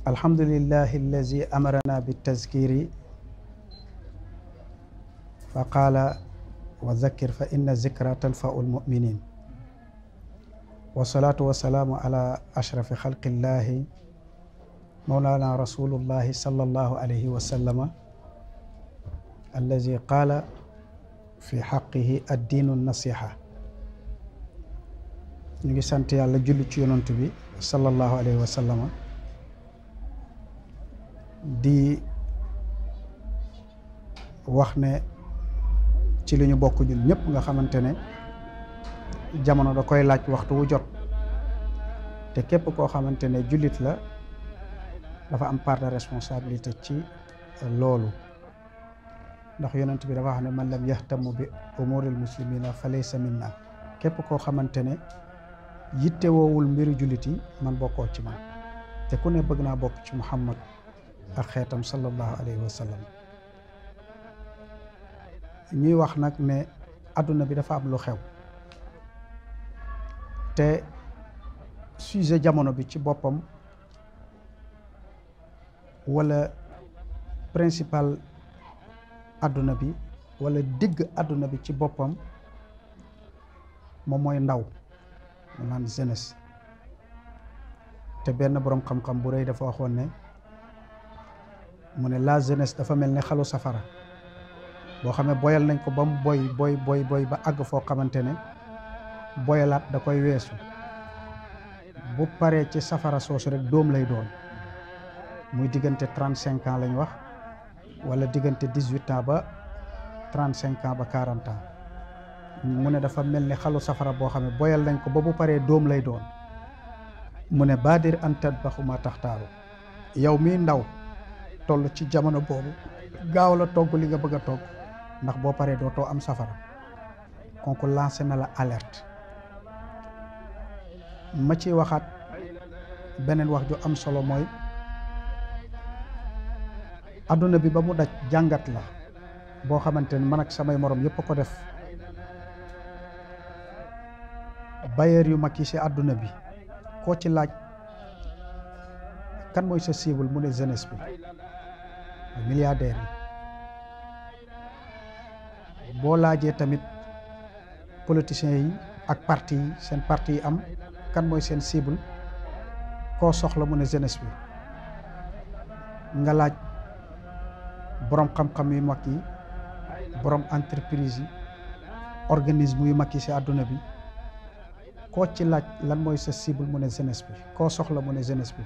الحمد لله الذي أمرنا بالتذكير فقال وذكر فإن الذكرى تنفع المؤمنين والصلاة والسلام على أشرف خلق الله مولانا رسول الله صلى الله عليه وسلم الذي قال في حقه الدين النصيحة نيغي سانت يالا جولي تي يونت بي صلى الله عليه وسلم di wax ne ci li ñu bokk ñun ñëpp nga xamante ne jamono da koy laaj waxtu wu jot te képp koo xamante ne jullit la dafa am part de responsabilité ci loolu ndax yonent bi dafa wax ne man lam yahtamu bi umuril muslimina fa laysa minna képp koo xamante ne yitte woowul mbiru jullit yi man bokkoo ci man te ku ne bëgg naa bokk ci Muhammad ak xeetam sallallahu alayhi wa sallam ñuy wax nag ne adduna bi dafa am lu xew te sujet jamono bi ci boppam wala principal adduna bi wala digg adduna bi ci boppam moom mooy ndaw mu naan jeunesse te benn boroom xam-xam bu rëy dafa waxoon ne mu ne la jeunesse dafa mel ne xalu safara boo xam ne boyal nañ ko ba mu boy ba àgg foo xamante ne boyalaat da koy weesu bu paree ci safara soosu rek dóom lay doon muy diggante 35 ans lañ wax wala diggante 18 ans ba 35 ans ba 40 ans mu ne dafa mel ne xalu safara boo xam ne boyal nañ ko ba bu paree dóom lay doon mu ne baadir an tadbaxu ma taxtaaru yow mii ndaw toll ci jamono boobu gaaw la togg li nga bëgg a togg ndax boo paree dootoo am safara konku lancé na la alerte ma ci waxaat beneen wax ju am solo mooy adduna bi ba mu daj jàngat la boo xamante ne man ak samay morom yëpp a ko def bailleur yu mag yi ci adduna bi koo ci laaj kan mooy sa cible mu ne jeunesse bi milliardaires yi boo laajee tamit politiciens yi ak parti yi seen parti yi am kan mooy seen cible koo soxla mu ne jeunesse bi nga laaj borom xam-xam yu mag yi borom entreprise yi organisme yu mag yi ci àdduna bi koo ci laaj lan mooy sa cible mu ne jeunesse bi koo soxla mu ne jeunesse bi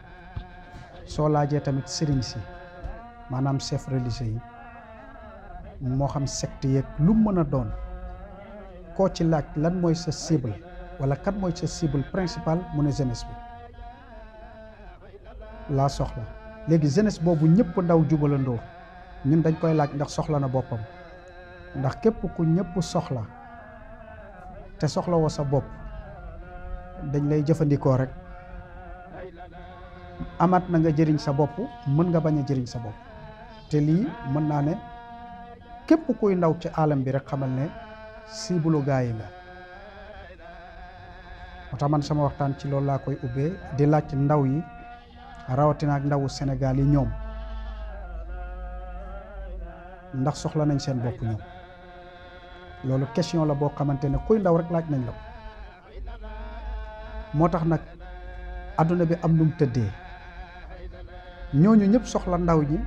soo laajee tamit sëriñ si maanaam chef religieux yi moo xam secte yeeg lu mën a doon koo ci laaj lan mooy sa cible wala kan mooy sa cible principal mu ne jeunesse bi laa soxla léegi jeunesse boobu ñëpp ndaw jubalandoo ñun dañ koy laaj ndax soxla na boppam ndax képp ku ñëpp soxla te soxla woo sa bopp dañ lay jëfandikoo rek amaat na nga jëriñ sa bopp mën nga bañ a jëriñ sa bopp te lii mën naa ne képp kuy ndaw ci alam bi rek xamal ne siibulu gaa yi nga moo tax man sama waxtaan ci loolu laa koy ubbee di laaj ndaw yi rawatina ak ndawu Sénégal yi ñoom ndax soxla nañ seen bopp ñoom loolu question la boo xamante ne kuy ndaw rek laaj nañ la ko moo tax nag adduna bi am nu mu tëddee ñooñu ñëpp soxla ndaw ñi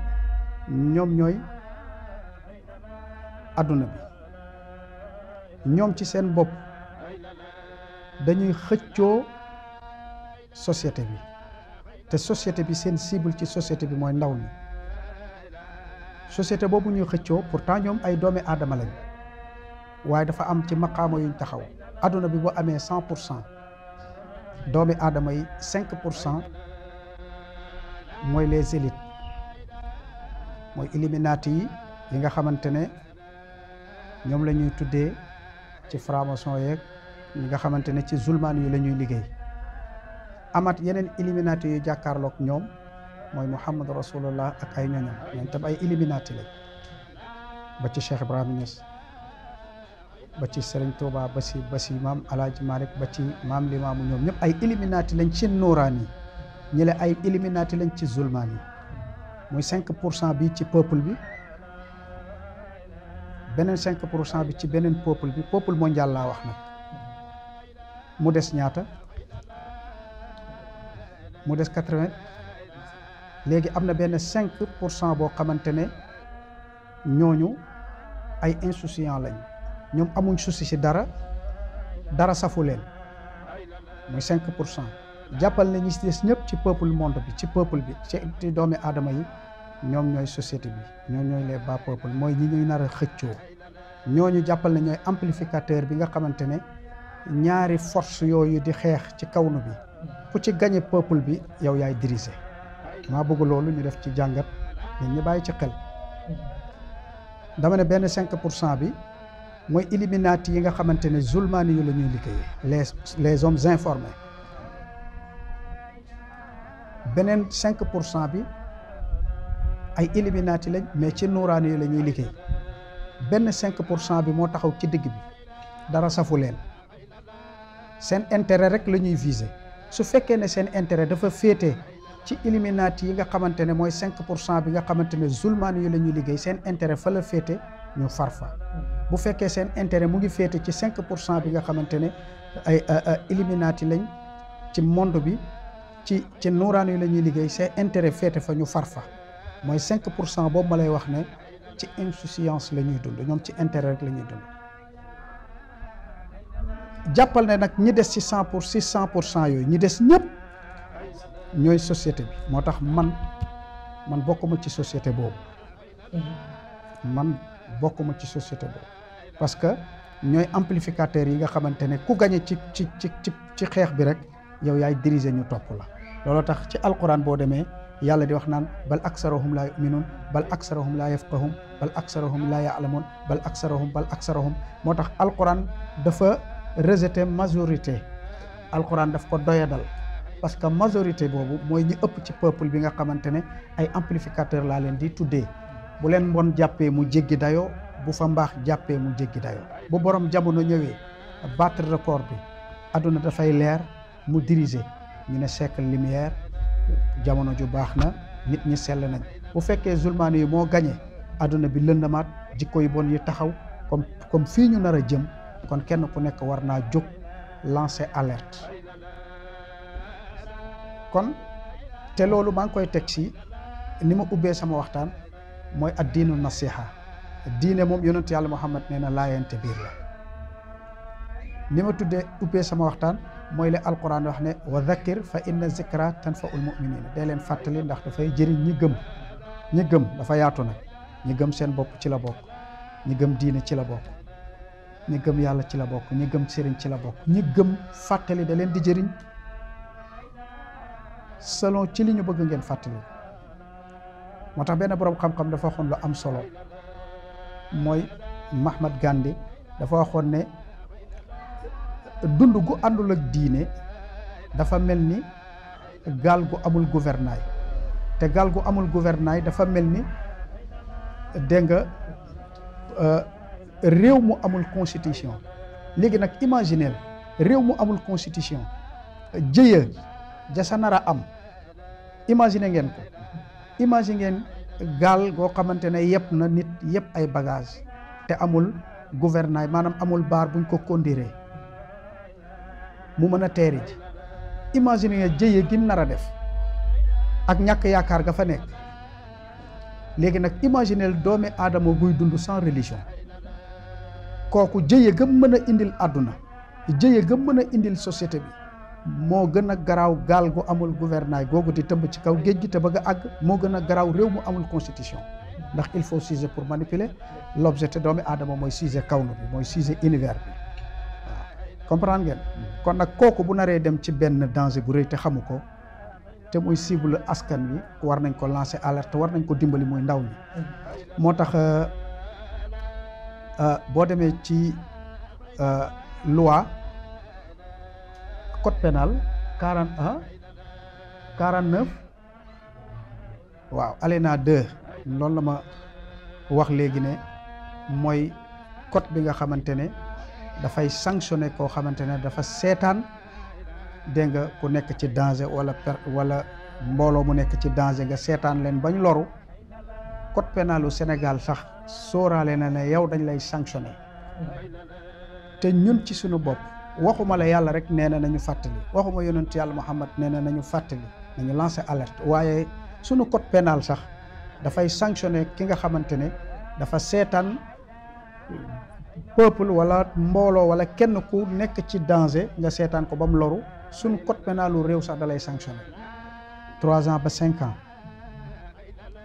ñoom ñooy adduna bi ñoom ci seen bopp dañuy xëccoo société bi te société bi seen cible ci société bi mooy ndaw ñi société boobu ñuy xëccoo pourtant ñoom ay doomi aadama lañ waaye dafa am ci maqaama yuñ taxaw adduna bi boo amee 100% doomi aadama yi 5% mooy les élites mooy illuminati yi nga xamante ne ñoom la ñuy tuddee ci franc-maçon yeeg ñi nga xamante ne ci zulmaan yi la ñuy liggéey amat yeneen illuminati yu jàkkaarloog ñoom mooy Muhammad rasulullah ak ay ñoñam ñoom tam ay illuminati lañ ba ci Cheikh Ibrahima Niass ba ci Serigne Touba ba ci maam Alaaji Malick ba ci maam Limaamu ñoom ñëpp ay illuminati lañ ci nuuraan yi ñi le ay illuminati lañ ci zulmaan yi muy 5% bi ci peuple bi beneen 5% bi ci beneen peuple mondial laa wax nag mu des ñaata mu des 80 léegi am na benn 5% boo xamante ne ñooñu ay insouciant lañ ñoom amuñ souci ci dara safu leen muy 5% jàppal ne ñi ci des ñëpp ci peuple monde bi ci peuple bi ci doomi aadama yi ñoom ñooy société bi ñoom ñooy les bas peuple mooy ñi ñuy nar a xëccoo ñooñu jàppal ne ñooy amplificateur bi nga xamante ne ñaari force yooyu di xeex ci kawnu bi ku ci gañe peuple bi yow yaay diriger maa bëgg loolu ñu def ci jàngat ñun ñu bàyyi ci xel dama ne benn 5% bi mooy illuminati yi nga xamante ne zulmaani yu la ñuy liggéeyee les hommes informés beneen 5% bi ay illuminati lañ mais ci nuuraani yu la ñuy liggéey benn 5% bi moo taxaw ci digg bi dara safu leen seen intérêt rek la ñuy viser su fekkee ne seen intérêt dafa féete ci illuminati yi nga xamante ne mooy 5% bi nga xamante ne zulmaani yu la ñuy liggéey seen intérêt fa la féete ñu farfa bu fekkee seen intérêt mu ngi féete ci 5% bi nga xamante ne ay illuminati lañ ci monde bi ci nuuraan yi la ñuy liggéey seen intérêt féete fa ñu farfa mooy 5% boobu ma lay wax ne ci insouciance la ñuy dund ñoom ci intérêt rek la ñuy dund jàppal ne nag ñi des ci 100% yooyu ñi des ñëpp ñooy société bi moo tax man bokkuma ci société boobu bokkuma ci société boobu parce que ñooy amplificateurs yi nga xamante ne ku gañe ci xeex bi rek yow yaay diriger ñu topp la loolu tax ci alquran boo demee yàlla di wax naan bal aksarahum laa yuminuun bal aksarahum laa yafqahum bal aksarahum laa yaalamuun bal aksarahum moo tax alquran dafa rejeter majorité alquran daf ko doyadal parce que majorité boobu mooy ñi ëpp ci peuple bi nga xamante ne ay amplificateur laa leen di tuddee bu leen mbon jàppee mu jéggi dayoo bu fa mbaax jàppee mu jéggi dayoo bu borom jamono ñëwee battre record bi adduna dafay leer mu diriger ñu ne siècle lumière jamono ju baax na nit ñi sell nañ bu fekkee zulmaani yi moo gañe adduna bi lëndamaat jikko yu bon yi taxaw comme fii ñu nar a jëm kon kenn ku nekk war naa jóg lancer alerte kon te loolu maa ngi koy teg ci ni ma ubbee sama waxtaan mooy addiinu nasiha diine moom yonent yàlla Muhammad nee na laayante biir la ni ma ubbee sama waxtaan mooy le alquran wax ne wa dhakkir fa inna zikra tanfaul muminina day leen fàttali ndax dafay jëriñ ñi gëm dafa yaatu nag ñi gëm seen bopp ci la bokk ñi gëm diine ci la bokk ñi gëm yàlla ci la bokk ñi gëm sëriñ ci la bokk ñi gëm fàttali da leen di jëriñ selon ci li ñu bëgg ngeen fàttali moo tax benn borom xam-xam dafa waxoon lu am solo mooy Mahatma Gandhi dafa waxoon ne dund gu àndul ak diine dafa mel ni gaal gu amul gouvernail te gaal gu amul gouvernail dafa mel ni dégg nga réew mu amul constitution léegi nag imagineel réew mu amul constitution jëye ja sa nar a am imagine ngeen ko imagine ngeen gaal goo xamante ne yëpp na nit yëpp ay bagage te amul gouvernail maanaam amul baar buñ ko conduire mu mën a teeri ji imagine ngeen jëye gi nar a def ak ñàkk yaakaar ga fa nekk léegi nag imagineel doomi aadama buy dund sans religion kooku jëye gëm mën a indil àdduna jëye gëm mën a indil société bi moo gën a garaaw gaal gu amul gouvernail googu di tëmb ci kaw géej gi te bëgg a àgg moo gën a garaaw réew mu amul constitution ndax il faut sujet pour manipuler l'objet te doomi aadama mooy sujet kawnu bi mooy sujet univers bi waaw comprendre ngeen kon nag kooku bu naree dem ci benn danger bu rëy te xamu ko te muy cible askan wi war nañ ko lancer alerte war nañ ko dimbali muy ndaw ñi moo tax boo demee ci loi code pénal 49 waaw alinéa 2 loolu la ma wax léegi ne mooy code bi nga xamante ne dafay sanctionné koo xamante ne dafa seetaan dégg nga ku nekk ci danger wala mbooloo mu nekk ci danger nga seetaan leen bañ loru. code pénalu Sénégal sax sóoraale na ne yow dañ lay sanctionné te ñun ci suñu bopp waxuma la yàlla rek nee na nañu fàttali, waxuma yonent yàlla Muhammad nee na nañu fàttali, nañu lancé alerte, waaye suñu code pénal sax dafay sanctionné ki nga xamante ne dafa seetaan peuple wala mbooloo wala kenn ku nekk ci danger nga seetaan ko ba mu loru. suñu code pénalu réew sax da lay sanctionné 3 ans ba 5 ans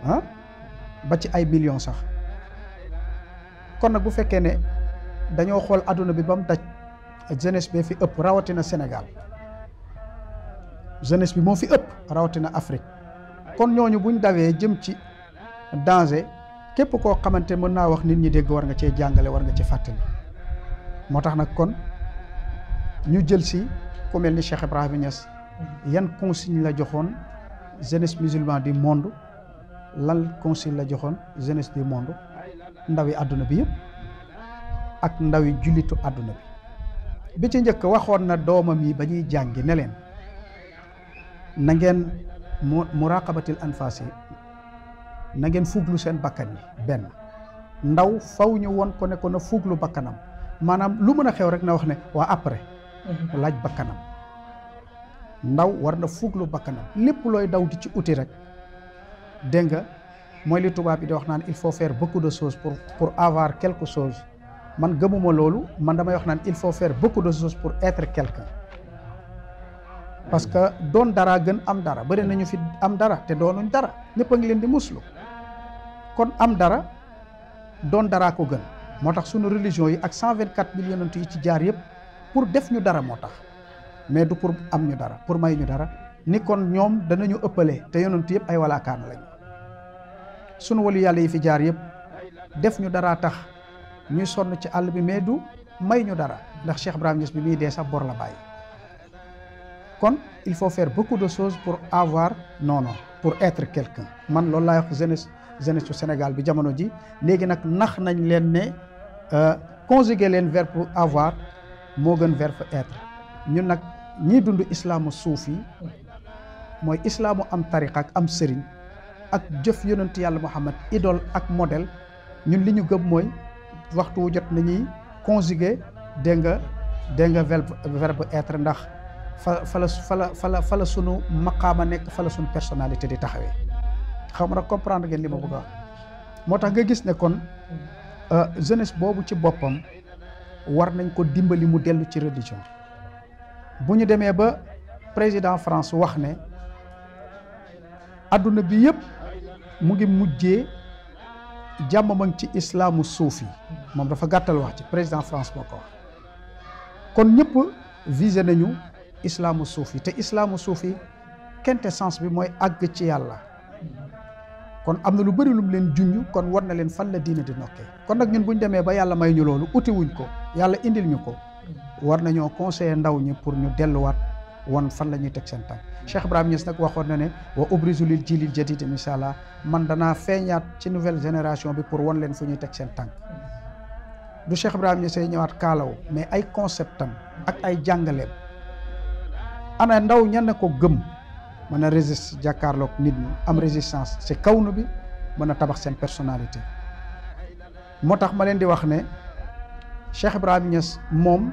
ah ba ci ay millions sax. kon nag bu fekkee ne dañoo xool adduna bi ba mu daj jeunesse bi fi ëpp rawatina Sénégal, jeunesse bi moo fi ëpp rawatina Afrique, kon ñooñu buñ dawee jëm ci danger képp koo xamante mën naa wax nit ñi dégg war nga cee jàngale, war nga ci fàttali. moo tax nag kon ñu jël si ku mel ni Cheikh Ibrahima Niass yan consigne la joxoon jeunesse musulman du monde, lan consigne la joxoon jeunesse du monde, ndawi àdduna bi yëpp ak ndawi jullitu àdduna bi ci njëkk waxoon na doomam yi ba ñuy jàngi ne leen na ngeen muraqabatil anfas yi, na ngeen fuglu seen bakkan yi. benn ndaw faw ñu won ko ne ko na fuglu bakkanam, maanaam lu mën a xew rek na wax ne waa après laaj bakkanam. ndaw war na fuglu bakkanam, lépp looy daw di ci uti rek dégg nga mooy li tubaab bi di wax naan il faut faire beaucoup de choses pour avoir quelque chose. man gëmuma loolu, man damay wax naan il faut faire beaucoup de choses pour être quelqu'un, parce que doon dara gën am dara. bëri nañu fi am dara te doonuñ dara, ñëpp a ngi leen di muslu. kon am dara doon daraa ko gën. moo tax sunu religion yi ak 124 millions yonent yi ci jaar yëpp pour def ñu dara moo tax, mais du pour am ñu dara, pour may ñu dara. ni kon ñoom danañu ëppale te yonent yëpp ay walaakaan lañu. sunu wali yàlla yi fi jaar yëpp def ñu dara tax ñuy sonn ci àll bi, mais du may ñu dara, ndax Cheikh Ibrahima Niass bi muy dee sax bor la bàyyi. kon il faut faire beaucoup de choses pour avoir non pour être quelqu'un. man loolu laay wax jeunesse su Sénégal bi jamono ji. léegi nag nax nañ leen ne conjuguer leen verbe avoir moo gën verbe être. ñun nag ñii dund islaamu suufi mooy islaamu am tariqa ak am sëriñ ak jëf yonent yàlla Muhammad idole ak modèle. ñun li ñu gëm mooy waxtu wu jot nañuy conjuguer dégg nga verbe être, ndax fa la sunu maqaama nekk, fa la sunu personnalité di taxawee. xam nga comprendre ngeen li ma bëgg a wax. moo tax nga gis ne kon jeunesse boobu ci boppam war nañ ko dimbali mu dellu ci religion. bu ñu demee ba président France wax ne adduna bi yëpp mu ngi mujjee jàmm ma ngi ci islaamu suufi, moom dafa gàttal wax ci président France moo ko wax. kon ñëpp visé nañu islaamu suufi, te islaamu suufi quintessence bi mooy àgg ci yàlla. kon am na lu bëri lu mu leen junj, kon war na leen fan la diine di nokkee. kon nag ñun bu ñu demee ba yàlla may ñu loolu, uti wuñ ko, yàlla indil ñu ko, war nañoo conseiller ndaw ñi pour ñu delluwaat wan fan la ñuy teg seen tànk. Cheikh Ibrahima Niass nag waxoon na ne wa ubrizu lil jiilil jadiid incha allah, man danaa feeñaat ci nouvelle génération bi pour wan leen fu ñuy teg seen tànk. du Cheikh Ibrahima Niass ay ñëwaat kaalaw, mais ay conceptam ak ay jàngaleem. ana ndaw ñan na ko gëm, mën a résister jàkkaarloog nit ñi, am résistance ci kawnu bi, mën a tabax seen personnalité. moo tax ma leen di wax ne Cheikh Ibrahima Niass moom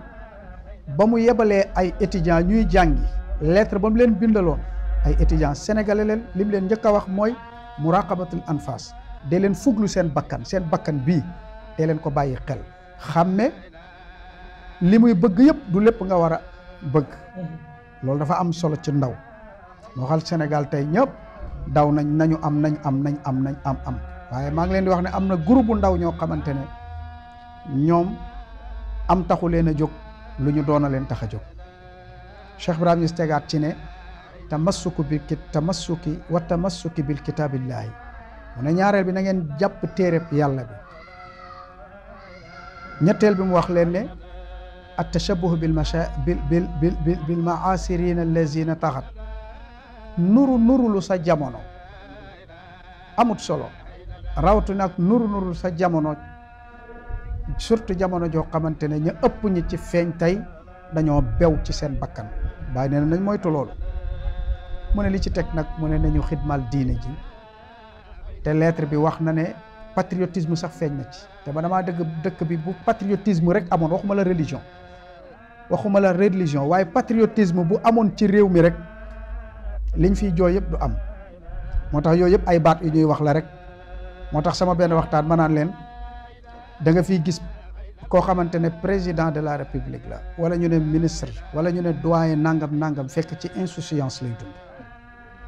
ba mu yebalee ay étudiants ñuy jàngi, lettre ba mu leen bindaloon ay étudiants sénégalais leen, li mu leen njëkk a wax mooy muraqabatul anfas. dee leen fuglu seen bakkan bii dee leen ko bàyyi xel, xam ne li muy bëgg yëpp du lépp nga war a bëgg. loolu dafa am solo ci ndaw. moo xal Sénégal tey ñëpp daw nañu am waaye maa ngi leen di wax ne am na groupe bu ndaw ñoo xamante ne ñoom am taxu leen a jóg, lu ñu doon a leen tax a jóg. Cheikh Ibrahima Niass tegaat ci ne tamassuki bil kitaabillahi, mu ne ñaareel bi na ngeen jàpp téereb yàlla bi. ñetteel bi mu wax leen ne at tashabbuh bil maasirina allazina taxat, nuru sa jamono amut solo, rawatu nag nuru sa jamono surtout jamono joo xamante ne ñu ëpp ñi ci feeñ tey dañoo bew ci seen bakkan. Baay nee na nañ moytu loolu. mu ne li ci teg nag mu ne nañu xidmal diine ji te lettre bi wax na ne patriotisme sax feeñ na ci te ba damaa dëkk bi bu patriotisme rek amoon waxuma la religion waaye patriotisme bu amoon ci réew mi rek liñ fiy jooy yëpp du am. moo tax yooyu yëpp ay baat yu ñuy wax la rek moo tax sama benn waxtaan ma naan leen da nga fiy gis koo xamante ne président de la république la wala ñu ne ministre wala ñu ne doyen nangam fekk ci insouciance lay dund.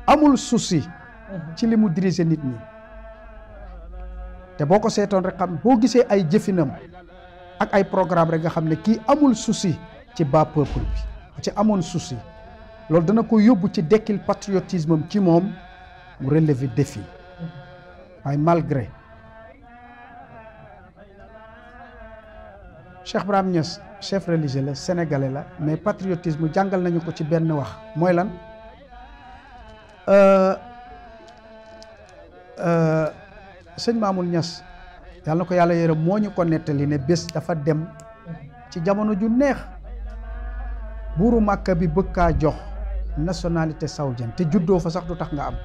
amul souci ci li mu diriger nit ñi te boo ko seetoon rek xam boo gisee ay jëfinam ak ay programme rek nga xam ne kii amul souci ci bas peuple bi ci amoon souci loolu dana ko yóbbu ci dekkil patriotisme am ci moom mu relever défi waaye malgré Cheikh Ibrahim Niass chef religieux la sénégalais la mais patriotisme jàngal nañu ko ci benn wax mooy lan sëñ Mamoun Niass yàlla na ko yàlla yërëm moo ñu ko nettali ne bés dafa dem ci jamono ju neex buuru Màkka bi bëgg kaa jox nationalité saoudienne te juddoo fa sax du tax nga am.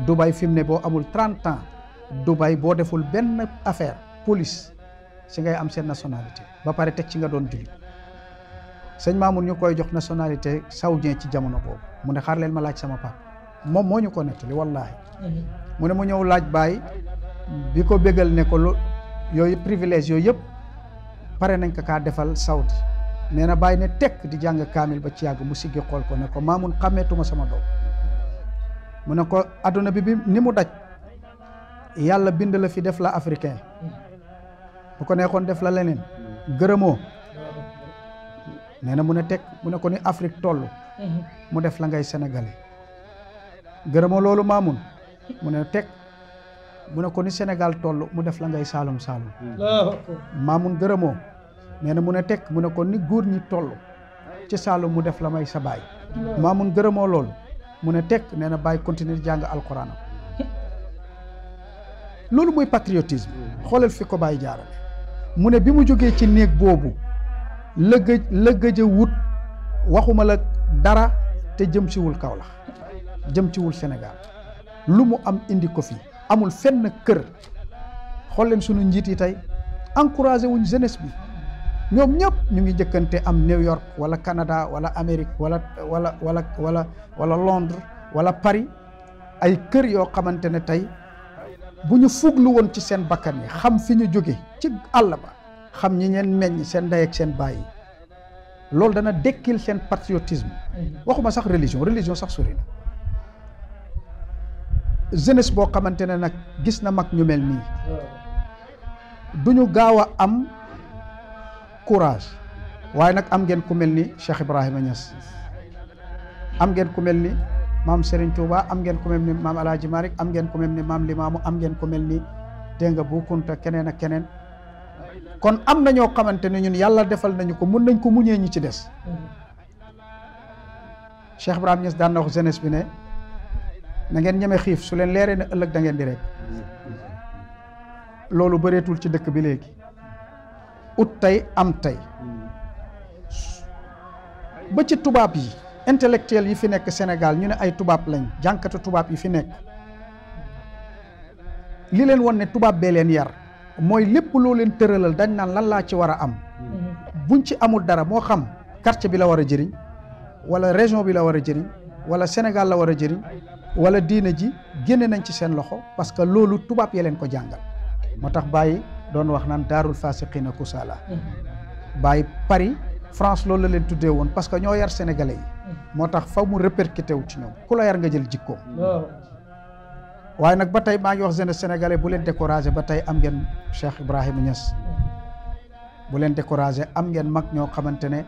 Dubaï fi mu ne boo amul 30 ans Dubaï boo deful benn affaire police si ngay am seen nationalité ba pare teg ci nga doon jullit sëñ Mamoun ñu koy jox nationalité saoudien ci jamono boobu mu ne xaar leen ma laaj sama papa moom moo ñu ko nettali wallaahi. mu ne mu ñëw laaj baay bi ko bégal ne ko yooyu privilège yooyu yëpp pare nañ ko kaa defal Saudi nee na baay ne tekk di jàng kaamil ba ci yàgg mu siggi xool ko ne ko Mamoun xàmmeetuma sama doom. mu ne ko adduna bi ni mu daj yàlla bind la fi def la africain bu ko neexoon def la leneen gërëmoo nee na mu ne teg mu ne ko ni Afrique toll mu def la ngay sénégalais gërëmoo loolu Mamoun mu ne teg mu ne ko ni Sénégal toll mu def la ngay saalum Mamoun gërëmoo nee na mu ne teg mu ne ko ni góor ñi toll ci saalum mu def la may sa baay Mamoun gërëmoo loolu mu ne tekk nee na bàyyi continuer jàng alquran loolu mooy patriotisme xoolal fi ko bàyyi jaarale mu ne bi mu jógee ci néeg boobu la gëj a wut waxuma la dara te jëm siwul Kaolack jëm siwul Sénégal lu mu am indi ko fi amul fenn kër xool leen sunu njiit yi tey encouragé wuñ jeunesse bi ñoom ñëpp ñu ngi njëkkante am New York wala Canada wala Amérique wala Londres wala Paris ay kër yoo xamante ne tey bu ñu fuglu woon ci seen bakkan yi xam fi ñu jóge ci àll ba xam ñi ñeen meññ seen ndey ak seen baay yi loolu dana dekkil seen patriotisme waxuma sax religion sax sori na jeunesse boo xamante ne nag gis na mag ñu mel nii du ñu gaaw a am courage waaye nag am ngeen ku mel ni Cheikh Ibrahima Niass am ngeen ku mel ni maam Serigne Touba am ngeen ku mel ni maam El Hadj Malick am ngeen ku mel ni maam Limaamu am ngeen ku mel ni dégg nga Bu Kunta keneen ak keneen kon am na ñoo xamante ne ñun yàlla defal nañu ko mun nañ ko muñee ñi ci des. Cheikh Ibrahima Niass daan na wax jeunesse bi ne na ngeen ñeme xiif su leen leeree ne ëllëg da ngeen di rek loolu bëreetul ci dëkk bi léegi ut tey am tey ba ci tubaab yi intellectuel yi fi nekk Sénégal ñu ne ay tubaab lañ jànkatu tubaab yi fi nekk li leen won ne tubaab bee leen yar mooy lépp loo leen tëralal dañ naan lan laa ci war a am buñ ci amul dara moo xam quartier bi la war a jëriñ wala région bi la war a jëriñ wala Sénégal la war a jëriñ wala diina ji génne nañ ci seen loxo parce que loolu tubaab yee leen ko jàngal moo tax Baye doon wax naan daarul fasiqina kusala Baye Paris France loolu la leen tuddee woon parce que ñoo yar sénégalais yi moo tax faw mu répercuté wu ci ñoom ku la yar nga jël jikkoom waaye nag ba tey maa ngi wax jeunesse sénégalais bu leen découragé ba tey am ngeen Cheikh Ibrahima Niass bu leen découragé am ngeen mag ñoo xamante ne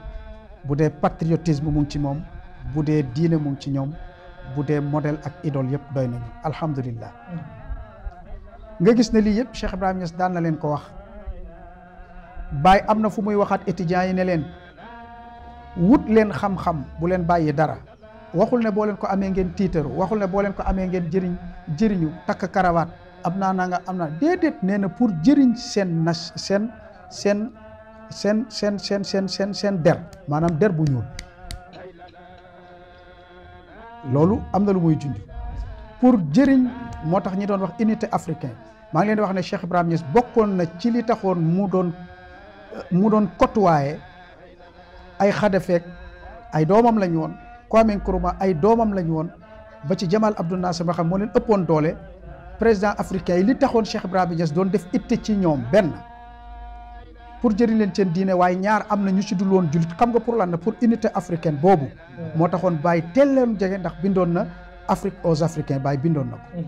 bu dee patriotisme mu ngi ci moom bu dee diine mu ngi ci ñoom bu dee modèle ak idole yëpp doy nañu alhamdulillah nga gis ne lii yëpp Cheikh Ibrahima Niass daan na leen ko wax Baye am na fu muy waxaat étudiants yi ne leen wut leen xam-xam bu leen bàyyi dara waxul ne boo leen ko amee ngeen tiitaru waxul ne boo leen ko amee ngeen jëriñu takk karawaat am naa nga am naa déedéet nee na pour jëriñ seen seen der maanaam der bu ñuul loolu am na lu muy junj pour jëriñ moo tax ñi doon wax unité africaine maa ngi leen di wax ne Cheikh Ibrahima Niass bokkoon na ci li taxoon mu doon côtoyer ay Xadafeek ay doomam lañu woon Kwame Nkrumah ay doomam lañu woon ba ci Jamal Abdel Nasser ba xam moo leen ëppoon doole président africain yi li taxoon Cheikh Ibrahima Niass doon def itte ci ñoom benn pour jëriñ leen seen diine waaye ñaar am na ñu ci dul woon jullit xam nga pour lan na pour unité africaine boobu moo taxoon Baye teel leen jege ndax bindoon na Afrique aux Africains Baye bindoon na ko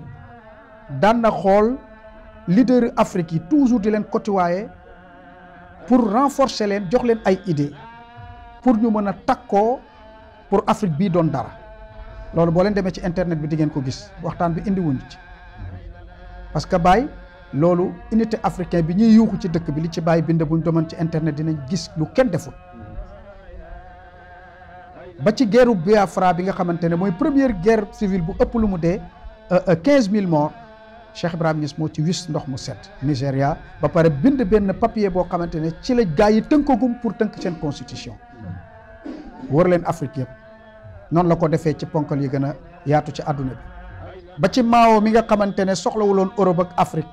daan na xool leader Afrique yi toujours di leen côtoyer pour renforcer leen jox leen ay idées pour ñu mën a takkoo pour Afrique bii doon dara loolu boo leen demee ci internet bi di ngeen ko gis waxtaan bi indi wuñ ci parce que Baye loolu unité africain bi ñuy yuuxu ci dëkk bi li ci Baye bind buñ demoon ci internet dinañ gis lu kenn deful ba ci guerru Biafra bi nga xamante ne mooy première guerre civile bu ëpp lu mu dee 15000 morts Cheikh Ibrahima Niass moo ci wis ndox mu set Nigéria ba pare bind benn papier boo xamante ne ci la gaa yi tënkagum pour tënk seen constitution wër leen Afrique yëpp noonu la ko defee ci ponkal yi gën a yaatu ci àdduna bi ba ci Mao mi nga xamante ne soxlawuloon Europe ak Afrique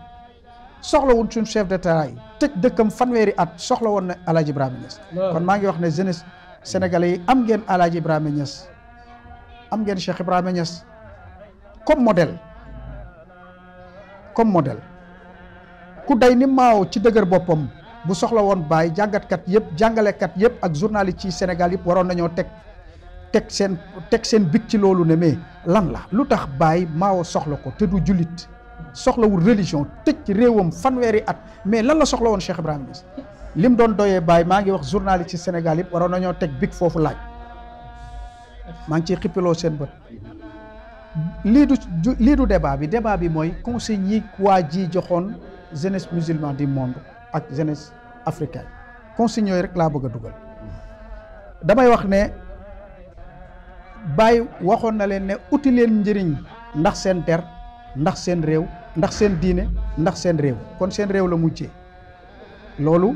soxlawul suñ chef d'état yi tëj dëkkam fanweeri at soxla woon na El Hadj Ibrahima Niass kon maa ngi wax ne jeunesse sénégalais yi am ngeen El Hadj Ibrahima Niass am ngeen Cheikh Ibrahima Niass comme modèle ku day ni Mao ci dëgër boppam bu soxla woon Baye jàngatkat yëpp jàngalekat yëpp ak journaliste ci Sénégal yëpp waroon nañoo teg seen big ci loolu ne mais lan la lu tax Baye Mao soxla ko te du jullit soxlawul religion tëj ci réewam fanweeri at mais lan la soxla woon Cheikh Ibrahima Niass lim doon doyee Baye maa ngi wax journaliste ci Sénégal yëpp waroon nañoo teg big foofu laaj maa ngi ciy xippiloo seen bët lii du débat bi mooy consigne yi waa ji joxoon jeunesse musulmane du monde ak jeunesse africaine consigne yooyu rek laa bëgg a dugal damay wax ne Baye waxoon na leen ne uti leen njëriñ ndax seen der ndax seen réew ndax seen diine ndax seen réew kon seen réew la mujjee loolu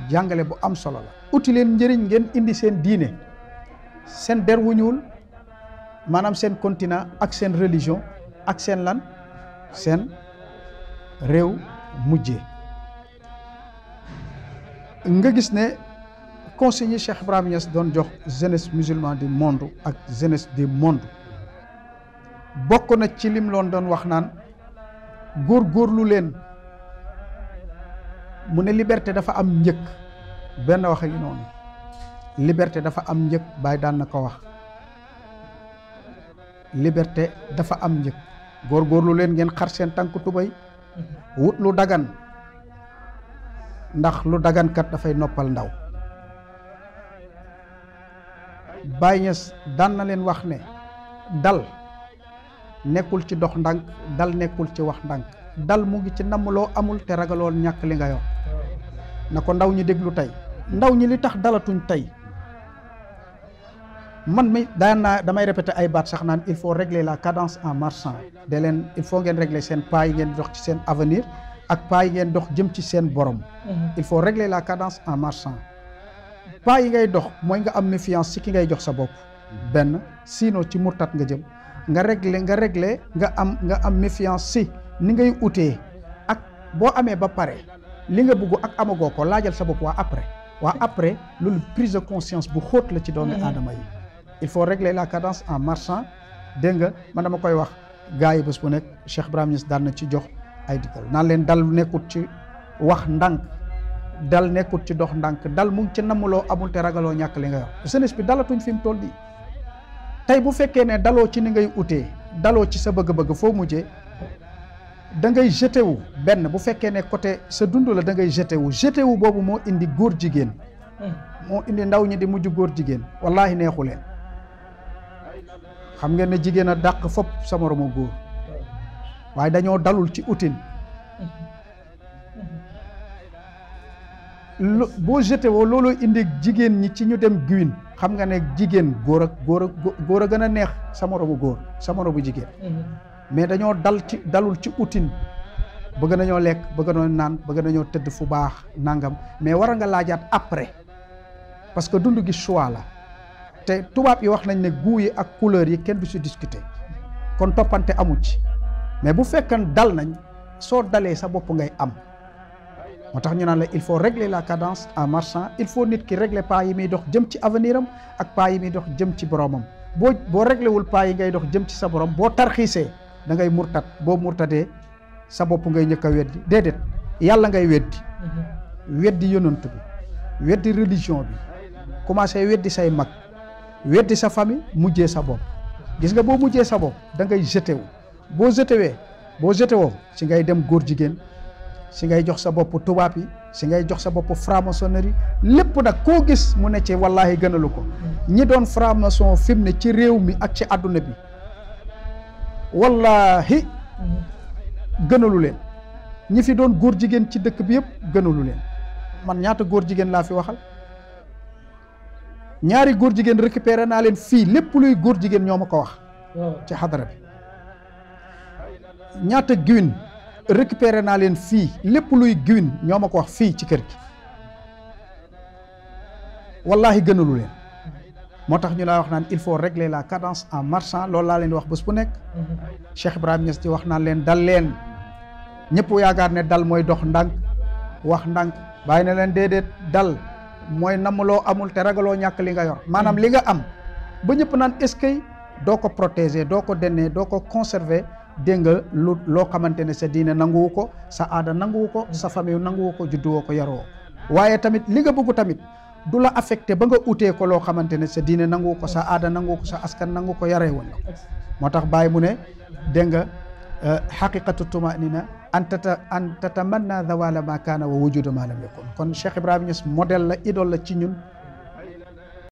jàngale bu am solo la uti leen njëriñ ngeen indi seen diine seen der wu ñuul maanaam seen continent ak seen religion ak seen lan seen réew mujjee nga gis ne conseil yi Cheikh Ibrahima Niass doon jox jeunesse musulmane du monde ak jeunesse du monde bokk na ci lim loon doon wax naan góorgóorlu leen mu ne liberté dafa am njëkk benn wax ak noonu liberté dafa am njëkk Baye daan na ko wax liberté dafa am njëkk góorgóorlu leen ngeen xar seen tànk tubay wut lu dagan ndax lu dagan kat dafay noppal ndaw Baye Niass daan na leen wax ne dal nekkul ci dox ndànk dal nekkul ci wax ndànk dal mu ngi ci namm loo amul te ragalool ñàkk li nga yor na ko ndaw ñi déglu tey ndaw ñi li tax dalatuñ tey man mi damay répéter ay baat sax naan il faut régler la cadence en marchant de leen il faut ngeen régler seen pas yi ngeen dox ci seen avenir ak pas yi ngeen dox jëm ci seen borom il faut régler la cadence en marchant pas yi ngay dox mooy nga am méfiance ci ki ngay jox sa bopp benn sinon ci murtat nga jëm nga régler nga am méfiance si ni ngay utee ak boo amee ba pare li nga bëgg ak amagoo ko laajal sa bopp waa après loolu prise de conscience bu xóot la ci doomi aadama yi il faut régler la cadence en marchant dégg nga man dama koy wax gars yi bés bu nekk Cheikh Ibrahima Niass daan na ci jox ay digal naan leen dal nekkut ci wax ndànk dal nekkut ci dox ndànk dal mu ngi ci namuloo amul te ragaloo ñàkk li nga yor jeunesse bi dalatuñ fi mu toll nii tey bu fekkee ne daloo ci ni ngay utee daloo ci sa bëgg-bëgg foo mujjee da ngay jeté wu benn bu fekkee ne côté sa dund la da ngay jeté wu boobu moo indi góor jigéen moo indi ndaw ñi di mujj góor jigéen wallahi neexu leen xam ngeen ne jigéen a dàq fopp sa moromu góor waaye dañoo dalul ci utin boo jeté woo looloo indi jigéen ñi ci ñu dem guin xam nga ne jigéen góor a gën a neex sa moromu góor sa moromu jigéen mais dañoo dalul ci utin bëgg nañoo lekk bëgg nañoo naan bëgg nañoo tëdd fu baax nangam mais war nga laajaat après parce que dund gi choix la te tubaab yi wax nañ ne goût yi ak couleur yi kenn du si discuter kon toppante amu ci mais bu fekkan dal nañ soo dalee sa bopp ngay am moo tax ñu naan la il faut régler la cadence en marchant il faut nit ki régler pas yi muy dox jëm ci avenir am ak pas yi muy dox jëm ci boromam boo réglé wul pas yi ngay dox jëm ci sa borom boo tarxiisee da ngay murtat boo murtatee sa bopp ngay njëkk a weddi déedéet yàlla ngay weddi weddi yonent bi weddi religion bi commencé weddi say mag weddi sa famille mujjee sa bopp gis nga boo mujjee sa bopp da ngay jeté wu boo jeté woo si ngay dem góor jigéen si ngay jox sa bopp tubaab yi si ngay jox sa bopp franc-maçonnerie lépp nag koo gis mu ne ci wallaahi gënalu ko ñi doon franc-maçon fi mu ne ci réew mi ak ci àdduna bi wallaahi gënalu leen ñi fi doon góor jigéen ci dëkk bi yëpp gënalu leen man ñaata góor jigéen laa fi waxal ñaari góor jigéen récupéré naa leen fii lépp luy góor jigéen ñoo ma ko wax ci xadara bi ñaata giwin récupéré naa leen fii lépp luy giwin ñoo ma ko wax fii ci kër gi wallahi gënalu leen moo tax ñu laa wax naan il faut régler la cadence en marchant loolu laa leen di wax bés bu nekk Cheikh Ibrahima Niass di wax naan leen dal leen ñëpp yaakaar ne dal mooy dox ndànk wax ndànk bàyyi na leen déedéet dal mooy namm loo amul te ragaloo ñàkk li nga yor maanaam li nga am ba ñëpp naan est-ce que doo ko protéger doo ko dennee doo ko conserver dégg nga loo xamante ne sa diine nanguwu ko sa aada nanguwu ko sa famille nanguwu ko judduwoo ko yaroo waaye tamit li nga bëgg tamit du la affecté ba nga utee ko loo xamante ne sa diine nanguwu ko sa aada nanguwu ko sa askan nangu ko yaree woon la moo tax Baye mu ne dégg nga xaqiqatu tumanina an tatamanna zawala ma kaana wa wujuda ma lam yakun kon Cheikh Ibrahima Niass modèle la idole la ci ñun